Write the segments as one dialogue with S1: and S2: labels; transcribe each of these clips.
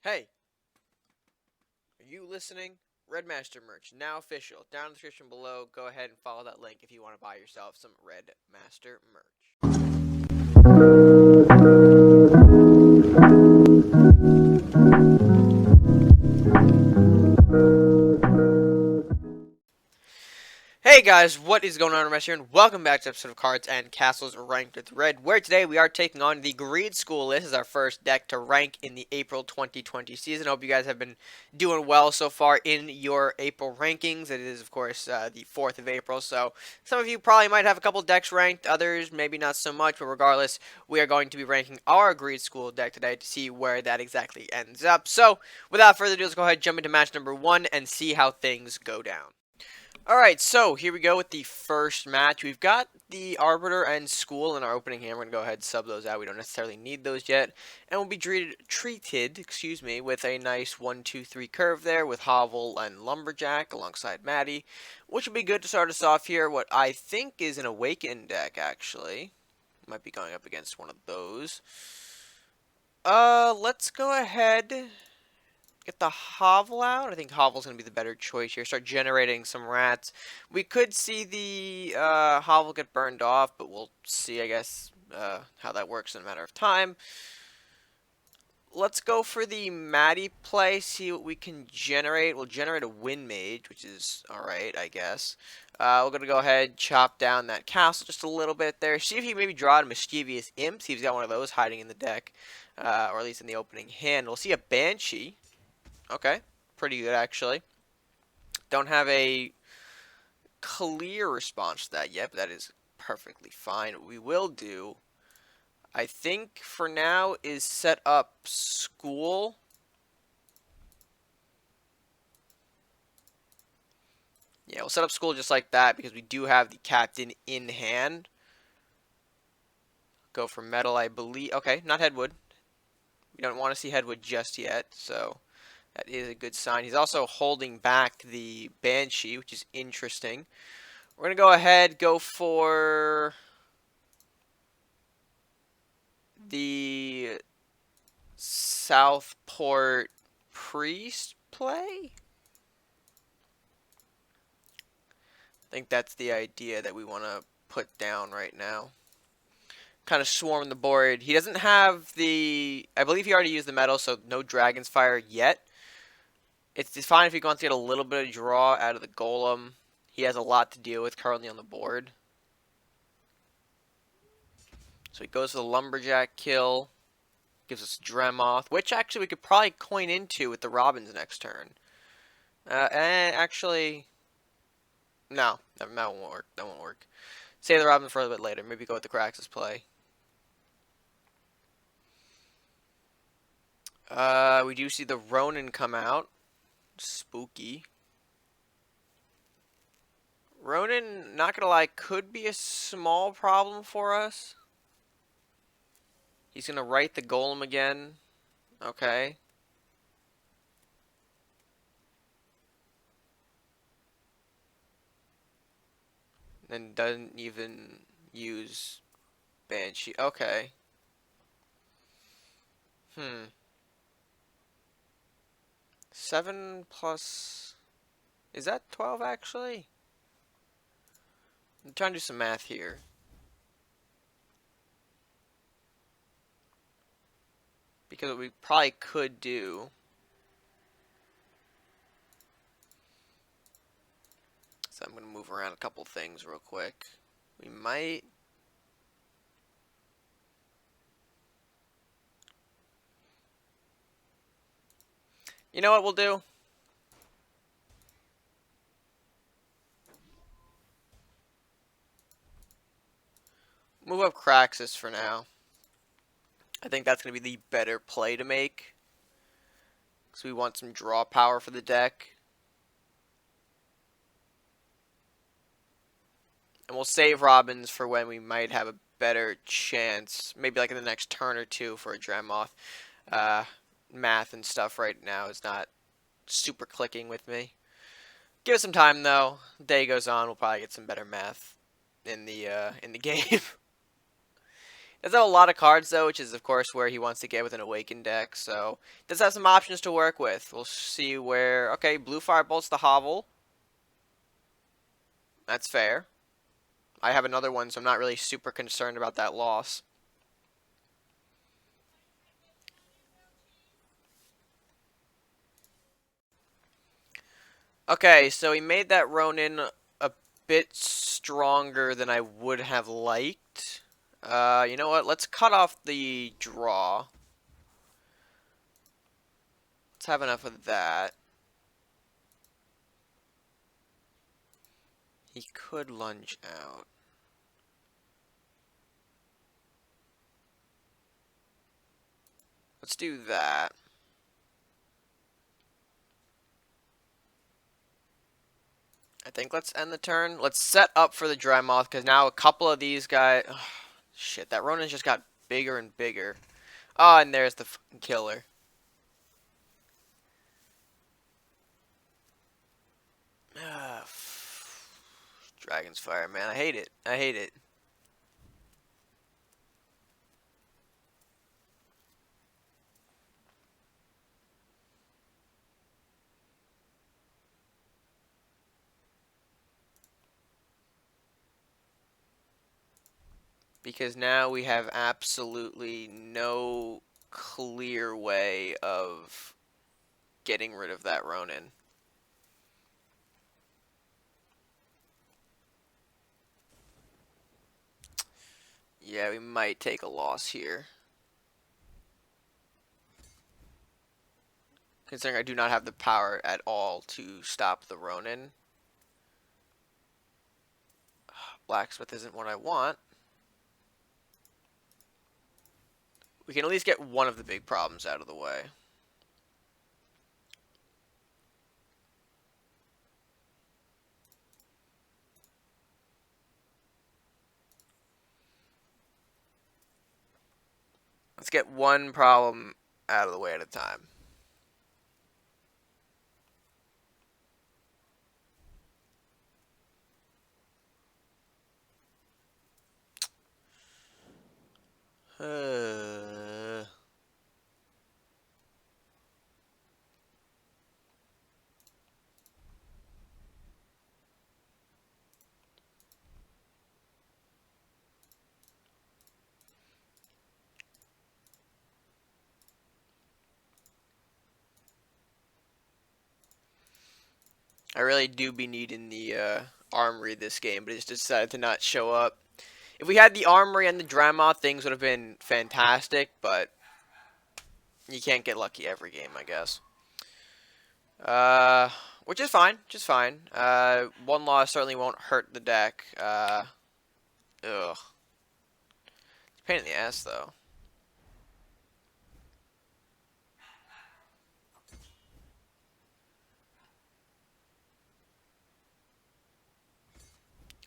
S1: Hey, are you listening? RedMaster merch, now official. Down in the description below, go ahead and follow that link if you want to buy yourself some RedMaster merch. Hey guys, what is going on, RedMaster here, and welcome back to episode of Cards and Castles Ranked with Red, where today we are taking on the Greed School list as our first deck to rank in the April 2020 season. I hope you guys have been doing well so far in your April rankings. It is, of course, the 4th of April, so some of you probably might have a couple decks ranked, others maybe not so much, but regardless, we are going to be ranking our Greed School deck today to see where that exactly ends up. So, without further ado, let's go ahead and jump into match number 1 and see how things go down. Alright, so here we go with the first match. We've got the Arbiter and School in our opening hand. We're going to go ahead and sub those out. We don't necessarily need those yet. And we'll be treated with a nice 1-2-3 curve there with Hovel and Lumberjack alongside Maddie, which will be good to start us off here. What I think is an Awakened deck, actually. Might be going up against one of those. Let's go ahead. Get the Hovel out. I think Hovel's going to be the better choice here. Start generating some rats. We could see the Hovel get burned off, but we'll see, I guess, how that works in a matter of time. Let's go for the Maddie play, see what we can generate. We'll generate a Wind Mage, which is alright, I guess. We're going to go ahead, chop down that castle just a little bit there. See if he maybe draw a Mischievous Imp. See if he's got one of those hiding in the deck, or at least in the opening hand. We'll see a Banshee. Okay, pretty good actually. Don't have a clear response to that yet, but that is perfectly fine. What we will do, I think for now, is set up School. Yeah, we'll set up School just like that because we do have the Captain in hand. Go for Metal, I believe. Okay, not Headwood. We don't want to see Headwood just yet, so that is a good sign. He's also holding back the Banshee, which is interesting. We're going to go ahead, go for the Southport Priest play. I think that's the idea that we want to put down right now. Kind of swarm the board. He doesn't have the... I believe he already used the metal, so no Dragon's Fire yet. It's fine if he wants to get a little bit of draw out of the Golem. He has a lot to deal with currently on the board. So he goes for the Lumberjack kill. Gives us Dremoth, which actually we could probably coin into with the Robins next turn. And actually... No, that won't work. That won't work. Save the Robin for a little bit later. Maybe go with the Craxus play. We do see the Ronin come out. Spooky. Ronin, not gonna lie, could be a small problem for us. He's gonna write the Golem again. Okay. And doesn't even use Banshee. Okay. 7 plus... Is that 12 actually? I'm trying to do some math here. Because what we probably could do... So I'm going to move around a couple things real quick. We might... You know what we'll do? Move up Craxus for now. I think that's going to be the better play to make. Because we want some draw power for the deck. And we'll save Robins for when we might have a better chance. Maybe like in the next turn or two for a Dremoth. Math and stuff right now is not super clicking with me. Give it some time though. Day goes on, we'll probably get some better math in the game. Does have a lot of cards though, which is of course where he wants to get with an Awakened deck. So does have some options to work with. We'll see where. Okay, Blue Firebolt's the Hovel. That's fair. I have another one, so I'm not really super concerned about that loss. Okay, so he made that Ronin a bit stronger than I would have liked. You know what? Let's cut off the draw. Let's have enough of that. He could lunge out. Let's do that. I think let's end the turn. Let's set up for the Dry Moth, because now a couple of these guys... Oh, shit, that Ronin just got bigger and bigger. Oh, and there's the fucking killer. Dragon's Fire, man. I hate it. I hate it. Because now we have absolutely no clear way of getting rid of that Ronin. Yeah, we might take a loss here. Considering I do not have the power at all to stop the Ronin. Blacksmith isn't what I want. We can at least get one of the big problems out of the way. Let's get one problem out of the way at a time. I really do be needing the armory this game, but it just decided to not show up. If we had the armory and the Drama, things would have been fantastic, but you can't get lucky every game, I guess. Which is fine, one loss certainly won't hurt the deck. Ugh. It's a pain in the ass, though.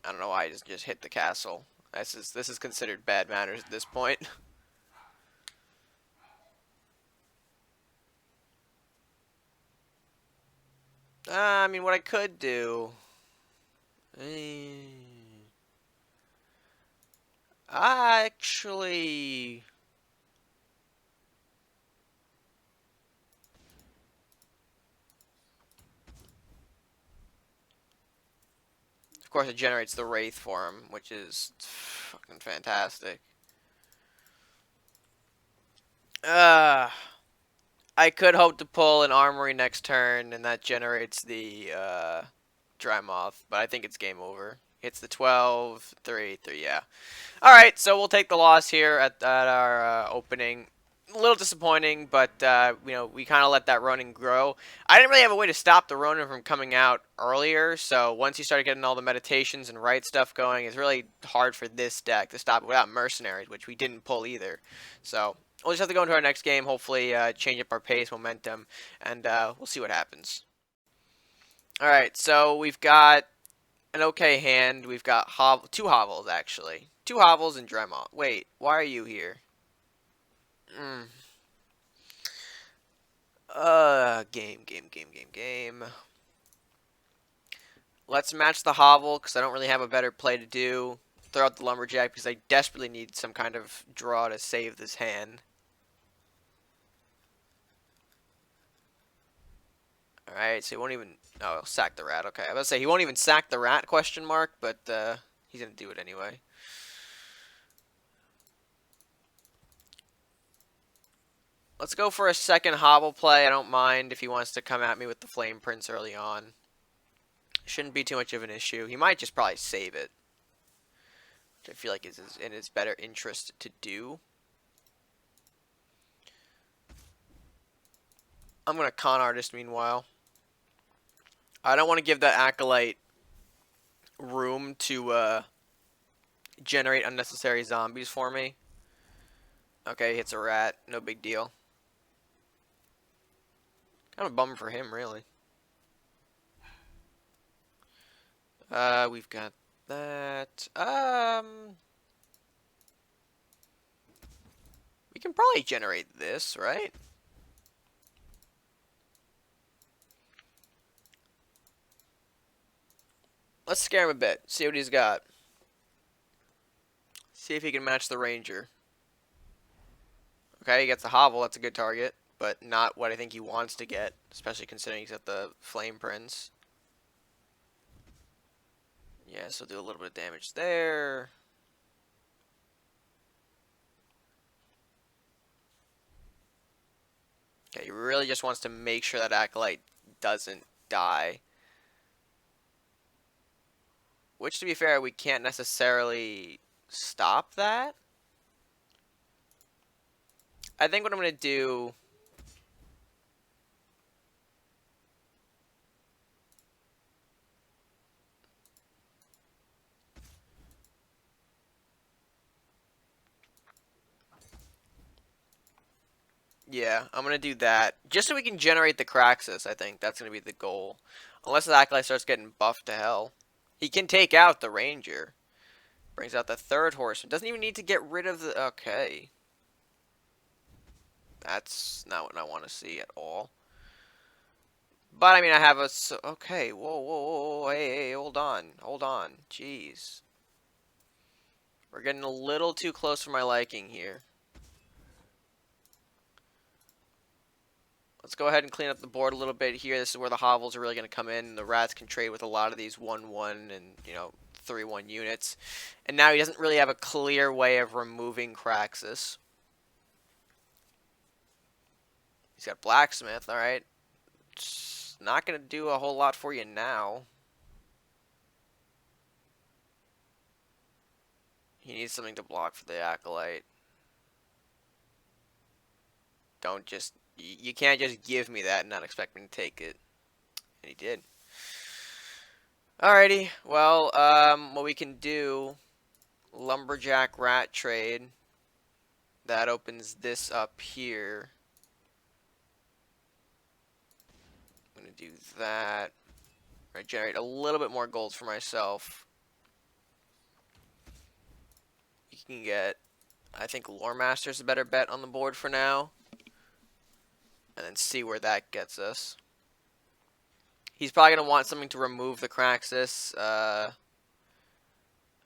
S1: I don't know why I just hit the castle. This is considered bad manners at this point. I mean, what I could do... Actually... Of course, it generates the Wraith for him, which is fucking fantastic. I could hope to pull an Armory next turn, and that generates the Dry Moth, but I think it's game over. It's the 12, 3, 3, yeah. Alright, so we'll take the loss here at our opening. A little disappointing, but you know, we kind of let that Ronin grow. I didn't really have a way to stop the Ronin from coming out earlier, so once you started getting all the meditations and right stuff going, it's really hard for this deck to stop it without Mercenaries, which we didn't pull either. So we'll just have to go into our next game, hopefully change up our pace, momentum, and we'll see what happens. Alright, so we've got an okay hand. We've got two Hovels, actually. Two Hovels and Dremel. Wait, why are you here? Game. Let's match the Hovel, because I don't really have a better play to do. throw out the Lumberjack because I desperately need some kind of draw to save this hand. Alright, so he won't even... Oh, he'll sack the rat. Okay, I was about to say, he won't even sack the rat, question mark, but he's going to do it anyway. Let's go for a second hobble play. I don't mind if he wants to come at me with the Flame Prince early on. Shouldn't be too much of an issue. He might just probably save it, which I feel like is in his better interest to do. I'm going to Con Artist meanwhile. I don't want to give that Acolyte room to generate unnecessary zombies for me. Okay, hits a rat. No big deal. Kind of a bummer for him, really. We've got that. We can probably generate this, right? Let's scare him a bit. See what he's got. See if he can match the Ranger. Okay, he gets the Hovel. That's a good target, but not what I think he wants to get, especially considering he's got the Flame Prince. Yeah, so do a little bit of damage there. Okay, he really just wants to make sure that Acolyte doesn't die. Which, to be fair, we can't necessarily stop that. I think what I'm going to do... Yeah, I'm going to do that. Just so we can generate the Craxus, I think. That's going to be the goal. Unless the Acolyte starts getting buffed to hell. He can take out the Ranger. Brings out the third Horseman. Doesn't even need to get rid of the... Okay. That's not what I want to see at all. But, I mean, I have a... Okay, whoa, whoa, whoa, hey, hold on. Hold on. Jeez. We're getting a little too close for my liking here. Let's go ahead and clean up the board a little bit here. This is where the hovels are really going to come in. The rats can trade with a lot of these 1-1 and, 3-1 units. And now he doesn't really have a clear way of removing Craxus. He's got Blacksmith, alright. It's not going to do a whole lot for you now. He needs something to block for the Acolyte. Don't just... You can't just give me that and not expect me to take it. And he did. Alrighty. Well, what we can do... Lumberjack Rat trade. That opens this up here. I'm going to do that. I generate a little bit more gold for myself. You can get... I think RedMaster's a better bet on the board for now. And then see where that gets us. He's probably going to want something to remove the Craxus.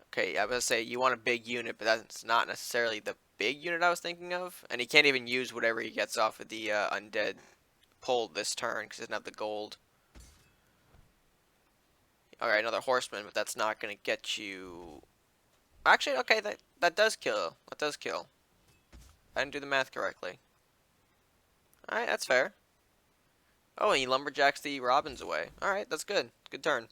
S1: Okay, I was going to say, you want a big unit, but that's not necessarily the big unit I was thinking of. And he can't even use whatever he gets off of the undead pulled this turn, because he doesn't have the gold. Alright, another Horseman, but that's not going to get you... Actually, okay, that does kill. That does kill. I didn't do the math correctly. Alright, that's fair. Oh, and he lumberjacks the Robins away. Alright, that's good. Good turn.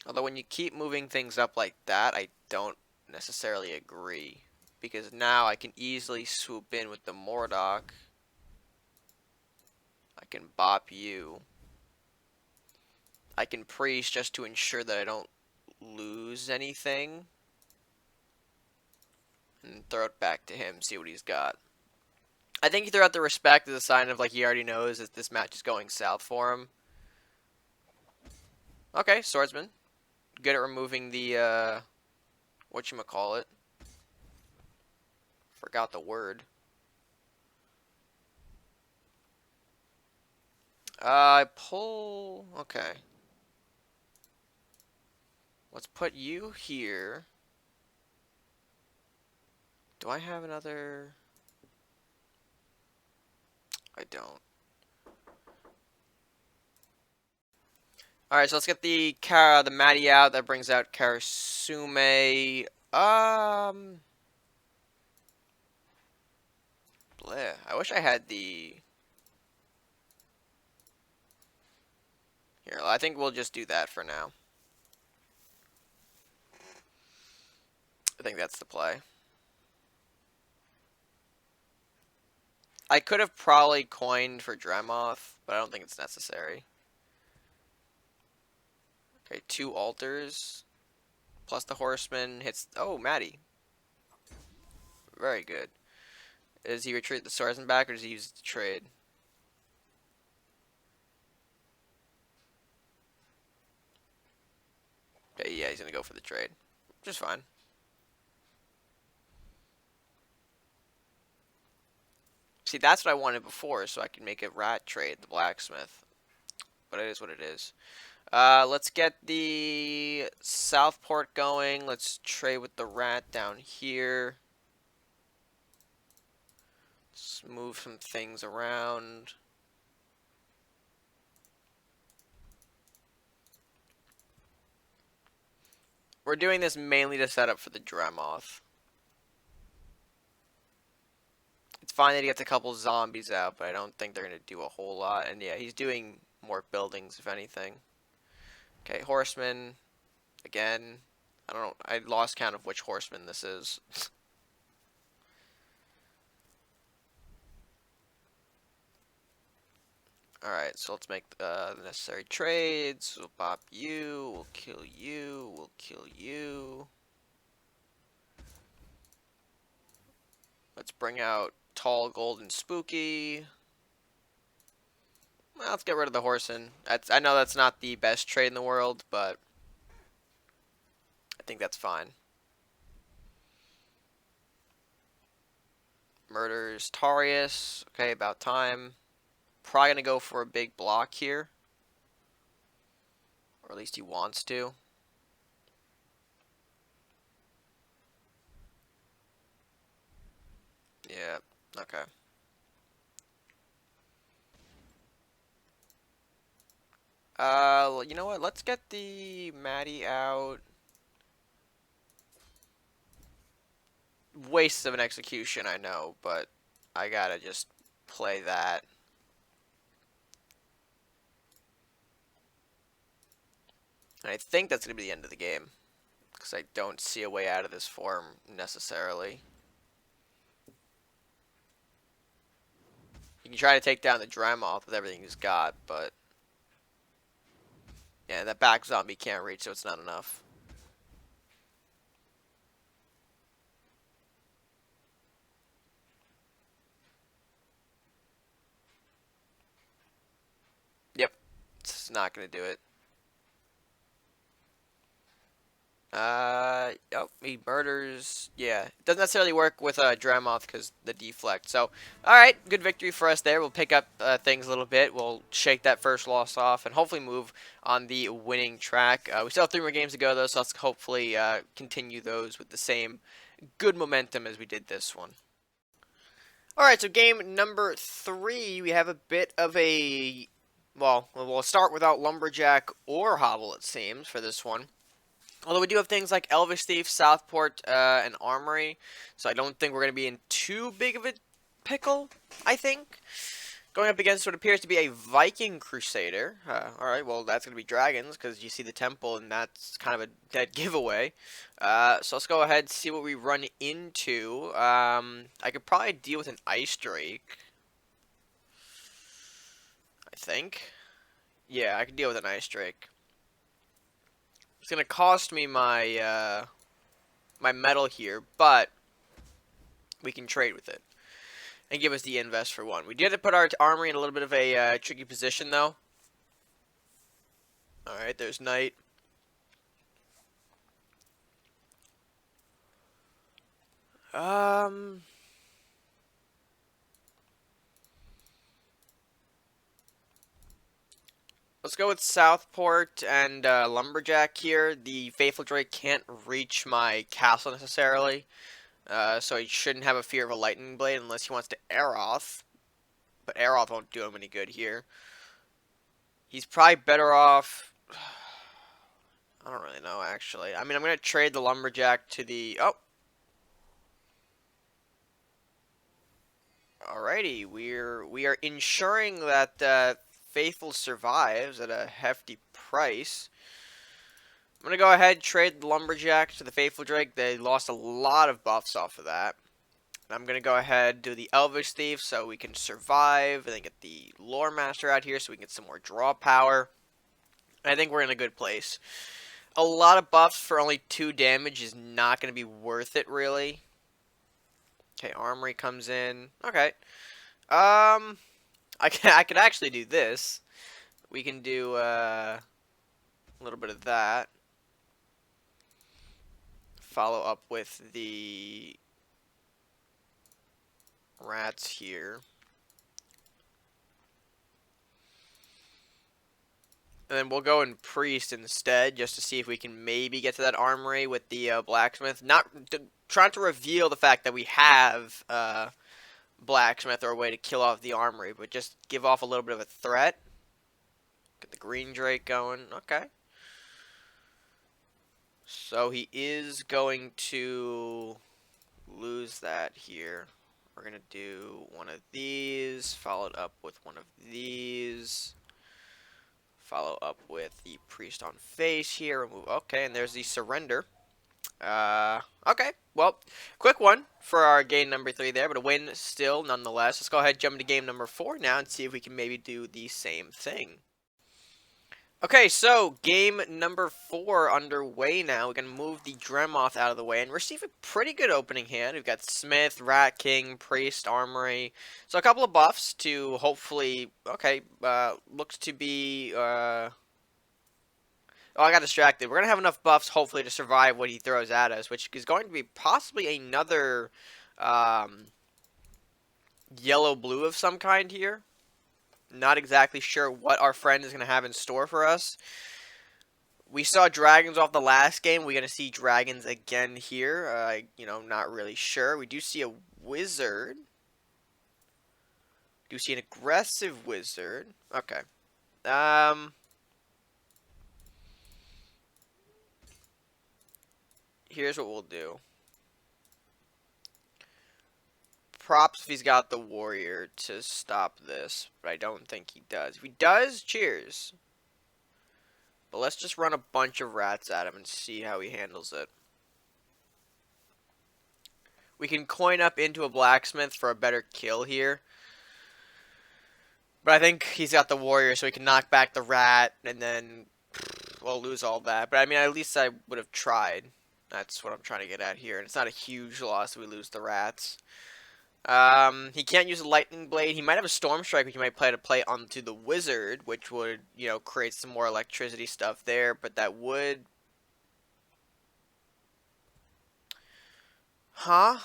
S1: Although when you keep moving things up like that, I don't necessarily agree. Because now I can easily swoop in with the Mordok. I can bop you. I can priest just to ensure that I don't lose anything. And throw it back to him, see what he's got. I think he threw out the respect as a sign of, like, he already knows that this match is going south for him. Okay, Swordsman. Good at removing the, whatchamacallit. Forgot the word. I pull... Okay. Let's put you here. Do I have another? I don't. Alright, so let's get the Maddie out. That brings out Karasume. Bleh. I wish I had the... Here, I think we'll just do that for now. I think that's the play. I could have probably coined for Dremoth, but I don't think it's necessary. Okay, 2 altars. Plus the Horseman hits... Oh, Maddie. Very good. Does he retreat the swordsman back, or does he use it to trade? Okay, yeah, he's going to go for the trade. Which is fine. See, that's what I wanted before, so I could make a rat trade, the blacksmith. But it is what it is. Let's get the Southport going. Let's trade with the rat down here. Let's move some things around. We're doing this mainly to set up for the Dremoth. It's fine that he gets a couple zombies out, but I don't think they're going to do a whole lot. And yeah, he's doing more buildings, if anything. Okay, Horseman. Again. I don't know. I lost count of which Horseman this is. Alright, so let's make the necessary trades. We'll pop you. We'll kill you. We'll kill you. Let's bring out Tall, Golden, Spooky. Well, let's get rid of the Horseman. I know that's not the best trade in the world, but I think that's fine. Murders Tarius. Okay, about time. Probably gonna go for a big block here. Or at least he wants to. Yeah, okay. You know what? Let's get the Maddie out. Waste of an execution, I know, but I gotta just play that. And I think that's gonna be the end of the game. Because I don't see a way out of this form, necessarily. You can try to take down the Dremoth with everything he's got, but... yeah, that back zombie can't reach, so it's not enough. Yep. It's not going to do it. Oh, he murders. Yeah, it doesn't necessarily work with Dremoth because the deflect. So, alright, good victory for us there. We'll pick up things a little bit. We'll shake that first loss off and hopefully move on the winning track. We still have 3 more games to go, though, so let's hopefully continue those with the same good momentum as we did this one. Alright, so game number 3, we have a bit of a... well, we'll start without Lumberjack or Hobble, it seems, for this one. Although we do have things like Elvish Thief, Southport, and Armory, so I don't think we're going to be in too big of a pickle, I think. Going up against what appears to be a Viking Crusader. Alright, well, that's going to be dragons, because you see the temple, and that's kind of a dead giveaway. So let's go ahead and see what we run into. I could probably deal with an Ice Drake. I think. Yeah, I could deal with an Ice Drake. It's going to cost me my, my metal here, but we can trade with it. And give us the invest for 1. We did have to put our armory in a little bit of a tricky position, though. Alright, there's Knight. Let's go with Southport and Lumberjack here. The Faithful Drake can't reach my castle necessarily, so he shouldn't have a fear of a Lightning Blade unless he wants to Aeroth. But Aeroth won't do him any good here. He's probably better off... I don't really know, actually. I mean, I'm going to trade the Lumberjack to the... Oh! Alrighty, we are ensuring that Faithful survives at a hefty price. I'm going to go ahead and trade the Lumberjack to the Faithful Drake. They lost a lot of buffs off of that. I'm going to go ahead and do the Elvish Thief so we can survive. And then get the RedMaster out here so we can get some more draw power. And I think we're in a good place. A lot of buffs for only 2 damage is not going to be worth it, really. Okay, Armory comes in. Okay. I could actually do this. We can do a little bit of that. Follow up with the rats here. And then we'll go in Priest instead, just to see if we can maybe get to that armory with the Blacksmith. Not trying to reveal the fact that we have Blacksmith or a way to kill off the armory, but just give off a little bit of a threat. Get the Green Drake going. Okay. So he is going to lose that here. We're going to do one of these, followed up with one of these. Follow up with the Priest on face here. Remove. Okay, and there's the Surrender. Okay, well, quick one for our game number 3 there, but a win still nonetheless. Let's go ahead and jump into game number 4 now and see if we can maybe do the same thing. Okay, so game number 4 underway now. We're going to move the Dremoth out of the way and receive a pretty good opening hand. We've got Smith, Rat King, Priest, Armory. So a couple of buffs to hopefully, okay, looks to be, oh, I got distracted. We're going to have enough buffs, hopefully, to survive what he throws at us, which is going to be possibly another yellow-blue of some kind here. Not exactly sure what our friend is going to have in store for us. We saw dragons off the last game. We're going to see dragons again here. You know, not really sure. We do see a wizard. We do see an aggressive wizard. Okay. Here's what we'll do. Props if he's got the warrior to stop this, but I don't think he does. If he does, cheers. But let's just run a bunch of rats at him and see how he handles it. We can coin up into a blacksmith for a better kill here. But I think he's got the warrior, so he can knock back the rat, and then we'll lose all that. But I mean, at least I would have tried. That's what I'm trying to get at here. And it's not a huge loss if we lose the rats. He can't use a lightning blade. He might have a storm strike, which he might play onto the wizard, which would, you know, create some more electricity stuff there. But that would, huh?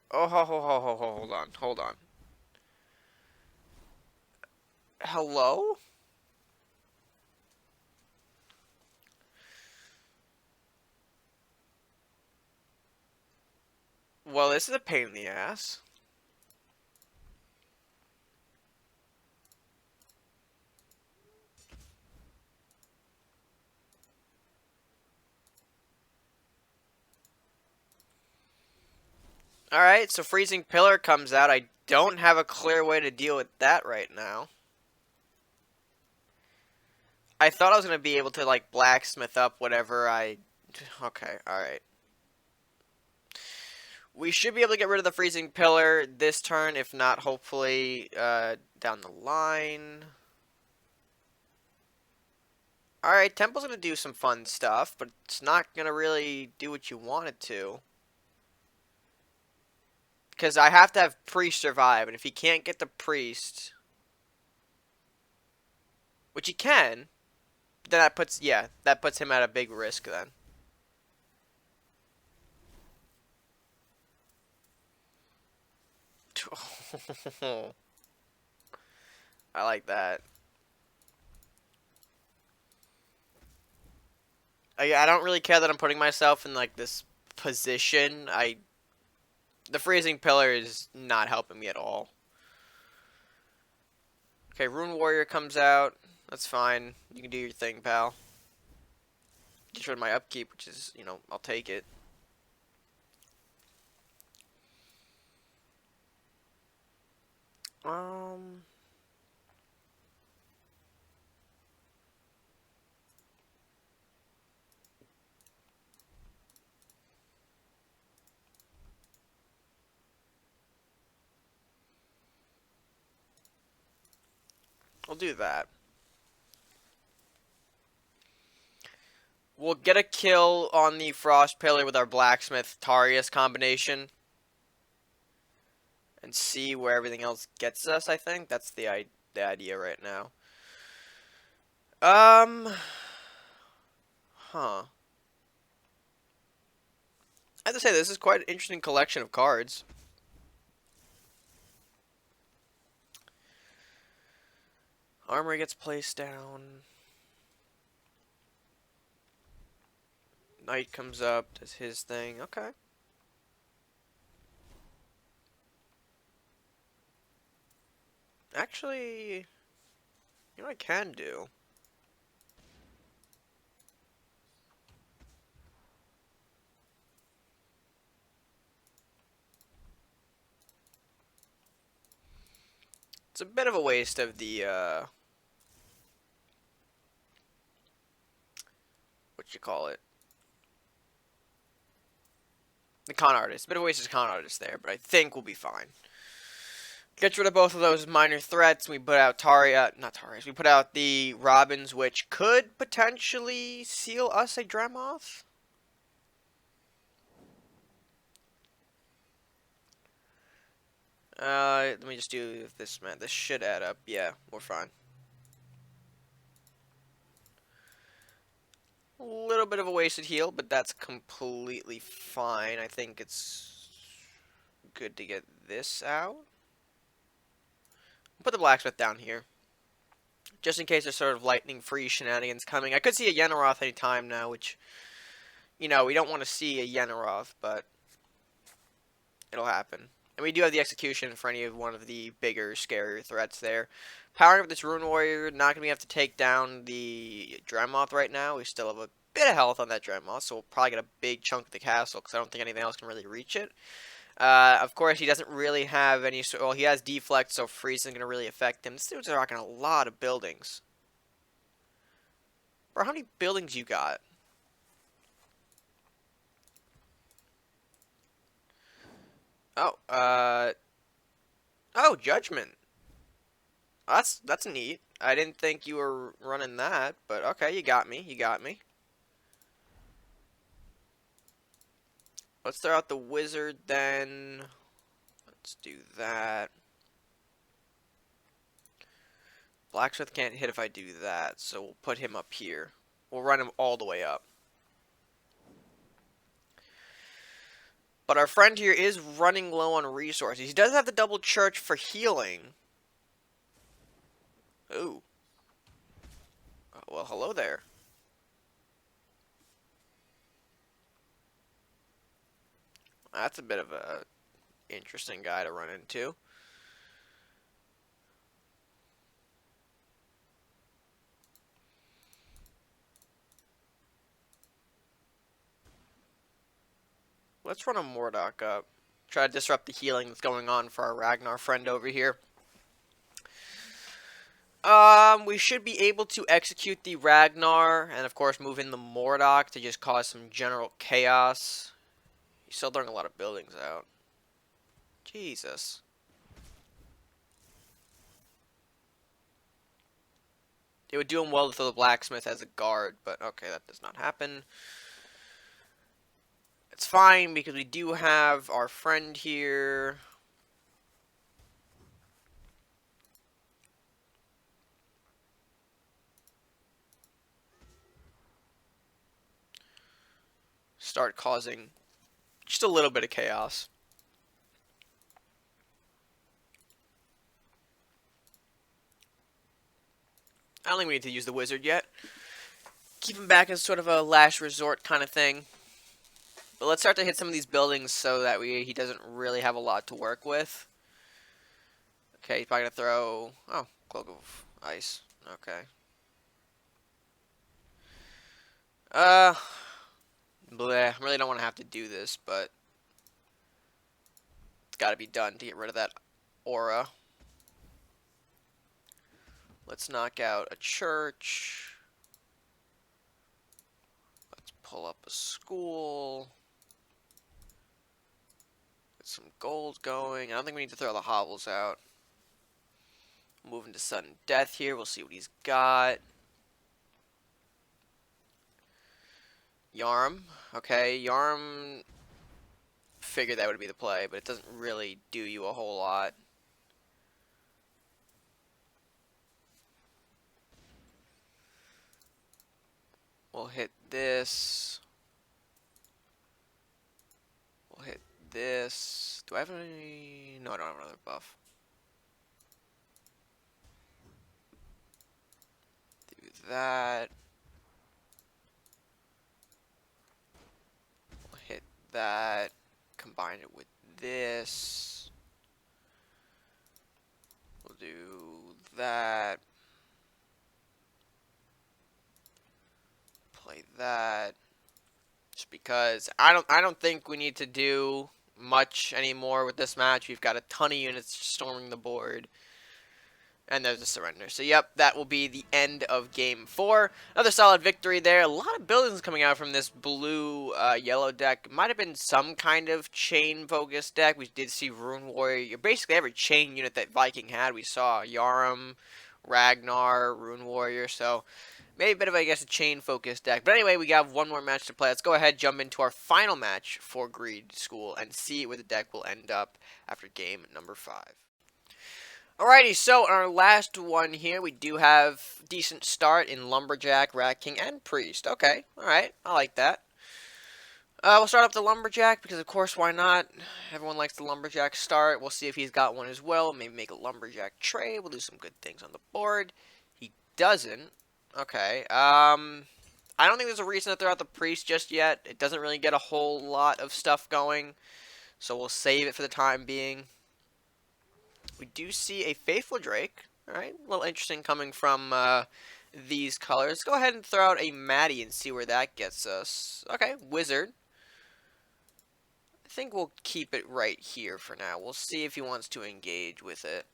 S1: Oh, hold on. Hello? Well, this is a pain in the ass. Alright, so Freezing Pillar comes out. I don't have a clear way to deal with that right now. I thought I was going to be able to, like, blacksmith up whatever I... Okay, alright. We should be able to get rid of the Freezing Pillar this turn, if not, hopefully, down the line. Alright, Temple's going to do some fun stuff, but it's not going to really do what you want it to. Because I have to have Priest survive, and if he can't get the Priest, which he can, then that puts, yeah, that puts him at a big risk then. I like that. I don't really care that I'm putting myself in like this position. The freezing pillar is not helping me at all. Okay, Rune Warrior comes out. That's fine. You can do your thing, pal. Just rid of my upkeep, which is, I'll take it. Um, we'll do that. We'll get a kill on the Frost Pillar with our Blacksmith Tarius combination. And see where everything else gets us, I think. That's the idea right now. Huh. I have to say, this is quite an interesting collection of cards. Armor gets placed down. Knight comes up, does his thing. Okay. Actually, you know what I can do? It's a bit of a waste of the, what you call it? The con artist. A bit of a waste of con artist there, but I think we'll be fine. Gets rid of both of those minor threats. We put out not Tarius. We put out the Robins, which could potentially seal us a Dremoth. Let me just do this, man. This should add up. Yeah, we're fine. A little bit of a wasted heal, but that's completely fine. I think it's good to get this out. Put the Blacksmith down here. Just in case there's sort of lightning-free shenanigans coming. I could see a Yenneroth any time now, which, we don't want to see a Yenneroth, but it'll happen. And we do have the Execution for any of one of the bigger, scarier threats there. Powering up this Rune Warrior, not going to have to take down the Dremoth right now. We still have a bit of health on that Dremoth, so we'll probably get a big chunk of the castle, because I don't think anything else can really reach it. Of course, he doesn't really have any... Well, he has Deflect, so freeze isn't going to really affect him. This dude's rocking a lot of buildings. Bro, how many buildings you got? Oh, Oh, Judgment. That's neat. I didn't think you were running that, but okay, you got me. You got me. Let's throw out the Wizard then. Let's do that. Blacksmith can't hit if I do that, so we'll put him up here. We'll run him all the way up. But our friend here is running low on resources. He does have the double church for healing. Ooh. Well, hello there. That's a bit of a interesting guy to run into. Let's run a Mordok up. Try to disrupt the healing that's going on for our Ragnar friend over here. We should be able to execute the Ragnar, and of course move in the Mordok to just cause some general chaos. He's still throwing a lot of buildings out. Jesus. It would do him well to throw the Blacksmith as a guard, but okay, that does not happen. It's fine, because we do have our friend here. Start causing just a little bit of chaos. I don't think we need to use the wizard yet. Keep him back as sort of a last resort kind of thing. But let's start to hit some of these buildings so that he doesn't really have a lot to work with. Okay, he's probably going to throw... Oh, Cloak of Ice. Okay. Bleh. I really don't want to have to do this, but... It's got to be done to get rid of that aura. Let's knock out a church. Let's pull up a school. Get some gold going. I don't think we need to throw the hovels out. Moving to sudden death here. We'll see what he's got. Yarm. Okay, Yarm. Figured that would be the play, but it doesn't really do you a whole lot. We'll hit this. We'll hit this. Do I have any? No, I don't have another buff. Do that. We'll hit that. Combine it with this. We'll do that. Play that. Just because I don't think we need to do much anymore with this match. We've got a ton of units storming the board. And there's a surrender. So, yep, that will be the end of Game 4. Another solid victory there. A lot of buildings coming out from this blue-yellow deck. Might have been some kind of chain-focused deck. We did see Rune Warrior. Basically, every chain unit that Viking had, we saw. Yarum, Ragnar, Rune Warrior. So, maybe a bit of, I guess, a chain-focused deck. But anyway, we got one more match to play. Let's go ahead, jump into our final match for Greed School, and see where the deck will end up after game number 5. Alrighty, so in our last one here, we do have decent start in Lumberjack, Rat King, and Priest. Okay, alright, I like that. We'll start off the Lumberjack, because of course, why not? Everyone likes the Lumberjack start. We'll see if he's got one as well. Maybe make a Lumberjack trade. We'll do some good things on the board. He doesn't. Okay, I don't think there's a reason to throw out the Priest just yet. It doesn't really get a whole lot of stuff going, so we'll save it for the time being. We do see a Faithful Drake. Alright, a little interesting coming from these colors. Go ahead and throw out a Maddie and see where that gets us. Okay, Wizard. I think we'll keep it right here for now. We'll see if he wants to engage with it.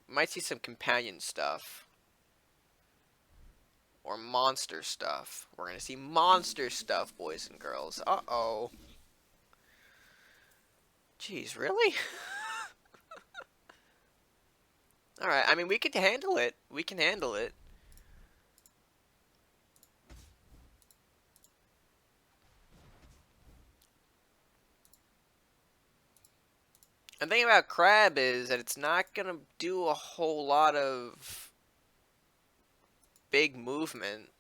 S1: Might see some companion stuff. Or monster stuff. We're going to see monster stuff, boys and girls. Uh-oh. Jeez, really? Alright, I mean, we can handle it. We can handle it. The thing about Crab is that it's not going to do a whole lot of big movement.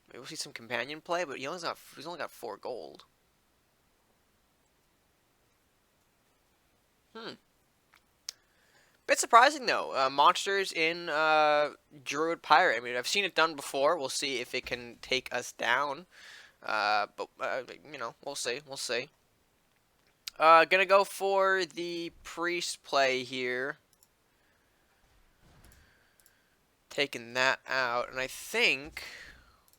S1: Maybe we'll see some companion play, but he's only got 4 gold. Bit surprising though. Monsters in Druid Pirate. I mean, I've seen it done before. We'll see if it can take us down. But you know, we'll see. We'll see. Gonna go for the Priest play here. Taking that out, and I think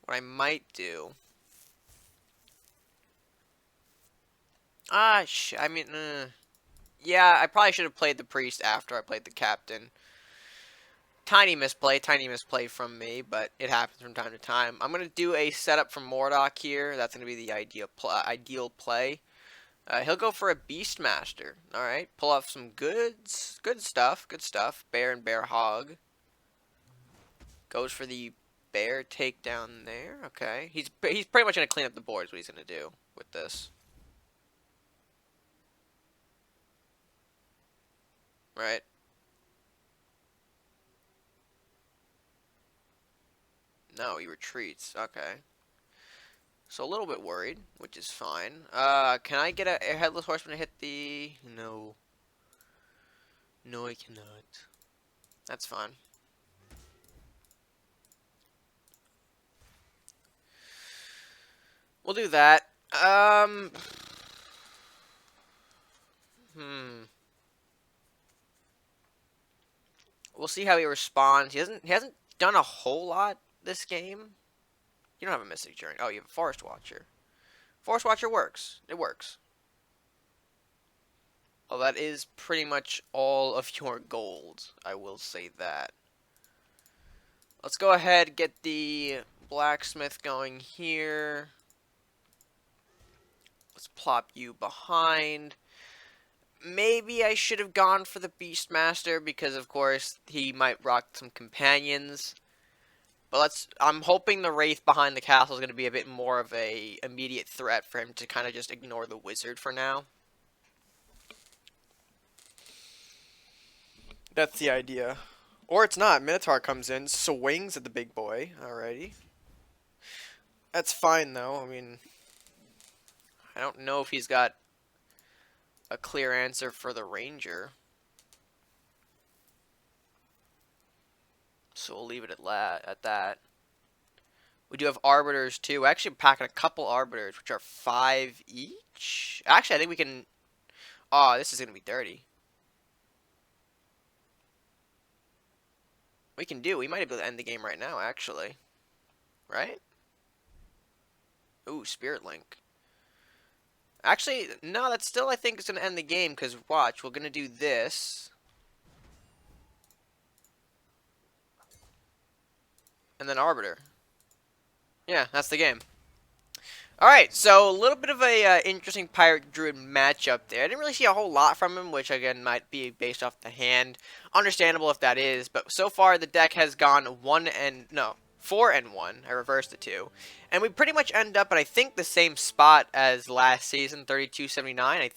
S1: what I might do. I mean. Yeah, I probably should have played the Priest after I played the Captain. Tiny misplay from me, but it happens from time to time. I'm going to do a setup from Mordok here. That's going to be the ideal play. He'll go for a Beastmaster. Alright, pull off some goods. Good stuff. Bear and Bear Hog. Goes for the Bear takedown there. Okay, he's pretty much going to clean up the board is what he's going to do with this. Right. No, he retreats. Okay. So a little bit worried, which is fine. Can I get a Headless Horseman to hit the... No. No, I cannot. That's fine. We'll do that. Hmm. We'll see how he responds. He hasn't done a whole lot this game. You don't have a Mystic Journey. Oh, you have a Forest Watcher. Forest Watcher works. It works. Well, that is pretty much all of your gold. I will say that. Let's go ahead and get the blacksmith going here. Let's plop you behind. Maybe I should have gone for the Beastmaster because, of course, he might rock some companions. But I'm hoping the Wraith behind the castle is going to be a bit more of a immediate threat for him to kind of just ignore the wizard for now. That's the idea. Or it's not. Minotaur comes in, swings at the big boy. Alrighty. That's fine, though. I mean, I don't know if he's got a clear answer for the ranger. So we'll leave it at that. We do have arbiters, too. We're actually packing a couple arbiters, which are 5 each. Actually, I think we can... Oh, this is going to be dirty. We can do. We might be able to end the game right now, actually. Right? Ooh, Spirit Link. Actually, no, that's still, I think, is going to end the game, because, watch, we're going to do this. And then Arbiter. Yeah, that's the game. Alright, so a little bit of a interesting Pirate Druid matchup there. I didn't really see a whole lot from him, which again might be based off the hand. Understandable if that is, but so far the deck has gone 4 and 1. I reversed the 2. And we pretty much end up at, I think, the same spot as last season, 3279.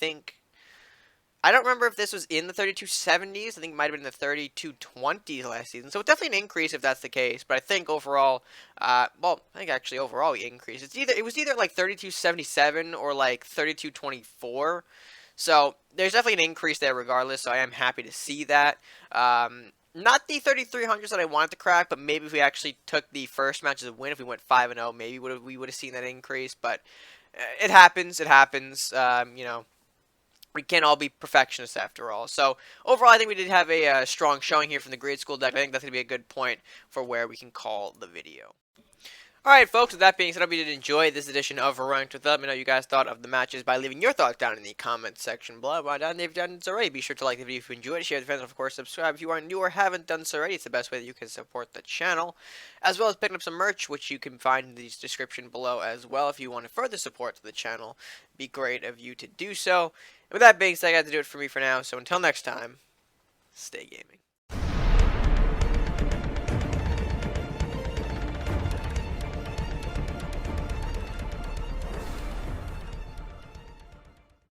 S1: I don't remember if this was in the 3270s. I think it might have been in the 3220s last season. So it's definitely an increase if that's the case. But I think overall, well, I think actually overall we increased. It was either like 3277 or like 3224. So there's definitely an increase there regardless. So I am happy to see that. Not the 3300s that I wanted to crack, but maybe if we actually took the first match as a win, if we went 5-0, maybe we would have seen that increase. But it happens. It happens. You know. We can't all be perfectionists after all. So, overall, I think we did have a strong showing here from the grade school deck. I think that's going to be a good point for where we can call the video. Alright, folks, with that being said, I hope you did enjoy this edition of Ranked With. Let me know what you guys thought of the matches by leaving your thoughts down in the comments section below. If you haven't done so already, be sure to like the video if you enjoyed it, share with friends, and of course, subscribe if you are new or haven't done so already. It's the best way that you can support the channel, as well as picking up some merch, which you can find in the description below as well. If you want to further support the channel, it'd be great of you to do so. And with that being said, I got to do it for me for now, so until next time, stay gaming.